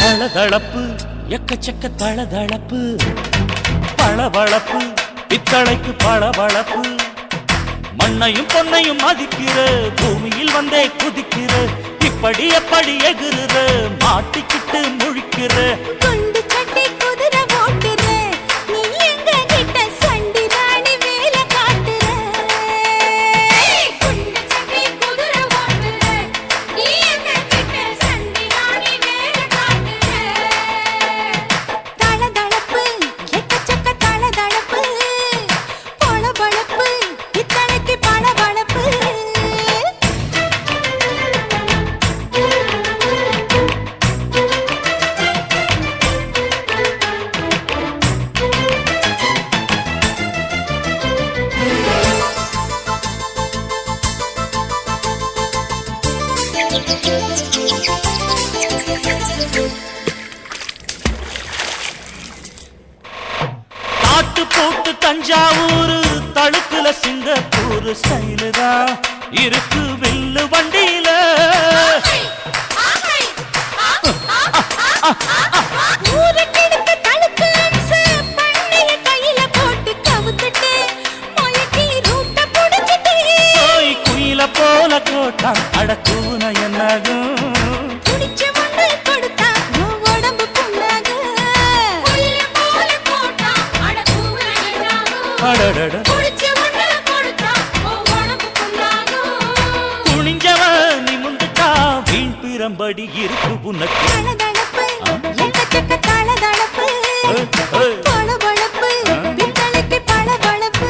தளதளப்பு எக்கச்சக்க தளதளப்பு பளபளப்பு பித்தளைக்கு பளபளப்பு மண்ணையும் பொன்னையும் மதிக்கிற பூமியில் வந்தே குதிக்கிற இப்படி எப்படி எகுற மாட்டிக்கிட்டு முழிக்கிற குண்டு சட்டி குதிரை ஓட்டுற நீ எங்க கிட்ட சண்டி ராணி வேலை காட்டுற குண்டு சட்டி குதிரை ஓட்டுற நீ எங்க கிட்ட சண்டி ராணி வேலை காட்டுற தளதளப்பு எக்கச்சக்க தளதளப்பு பளபளப்பு இத்தனைக்கு பளபளப்பு காட்டு போட்டு தஞ்சாவூர் தடுக்குல சிங்கப்பூர் ஸ்டைலு தான் இருக்கு வெள்ளு வண்டியில ஊருக்கெடுத்த தழுக்கு அம்சு பண்ணைய கையில போட்டு கவுத்துட்டு மயக்கி ரூட்ட புடிச்சிட்டு போய் குயில போல கோட்டா அடக்கூன என்னாகும் புடிச்ச மண்ணு கொடுத்தா உன் உடம்பு புண்ணாகும் குயில போல போட்டா அடக்கூன என்னாகும் அடடட புடிச்ச மண்ணு கொடுத்தா உன் உடம்பு புண்ணாகும் துணிஞ்சவன் நிமுந்துட்டா வீண் பிரம்படி இருக்கு உனக்கு தளதளப்பு எக்கச்சக்க தளதளப்பு ஏய். பளபளப்பு பித்தளைக்கு பளபளப்பு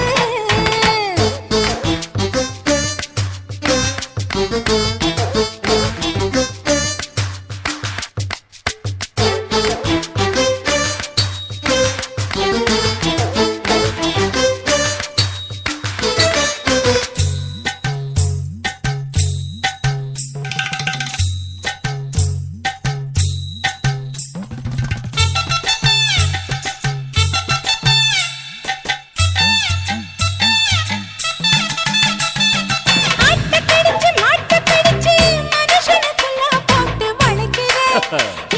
ஆட்ட கடிச்சு மாட்ட பிடிச்சு மனுஷனுக்குள்ள போட்டு வளைக்கிற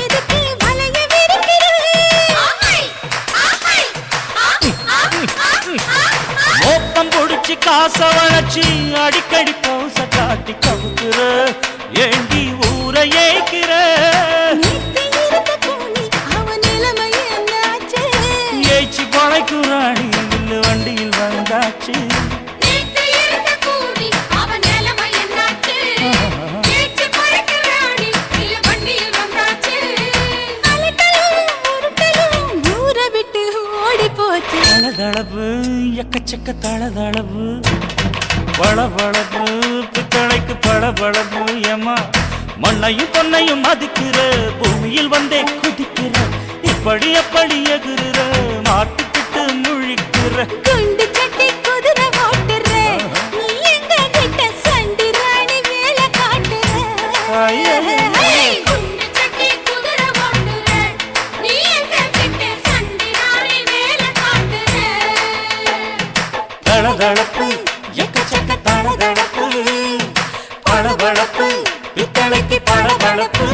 எதுக்கு வலைய விரிக்கிற மோப்பம் பொடிச்சு காச வளைச்சு அடிக்கடி பௌச காட்டி கவுக்குற ஏண்டி ஊரை ஏய்க்கிற நேத்து இருந்த கூலி அவன் நிலைமை என்னாச்சு ஏய்ச்சி பழைக்கும் ராணி இல்ல வண்டியில் வந்தாச்சு நேத்து இருந்த கூலி அவன் நிலைமை என்னாச்சு ஏச்சு பறக்கறானி இல்ல வண்டியில் வந்தாச்சு அலட்டலும் உருட்டலும் ஊரை விட்டு ஓடி போச்சு தளதளப்பு எக்கச்சக்க தளதளப்பு பளபளப்பு பித்தளைக்கு பளபளப்பு ஏமா மண்ணையும் பொன்னையும் மதிக்கிற பூமியில் வந்தே குதிக்கிற இப்படி எப்படி எகுற மாட்டிக்கிட்டு முழிக்கிற குண்டு சட்டி குதிரை ஓட்டுற நீ எங்க கிட்ட சண்டி ராணி வேலை காட்டுற ஐயே. குண்டு சட்டி குதிரை ஓட்டுற நீ எங்க கிட்ட சண்டி ராணி வேலை காட்டுற தளதளப்பு எக்கச்சக்க தளதளப்பு பளபளப்பு பித்தளைக்கு பளபளப்பு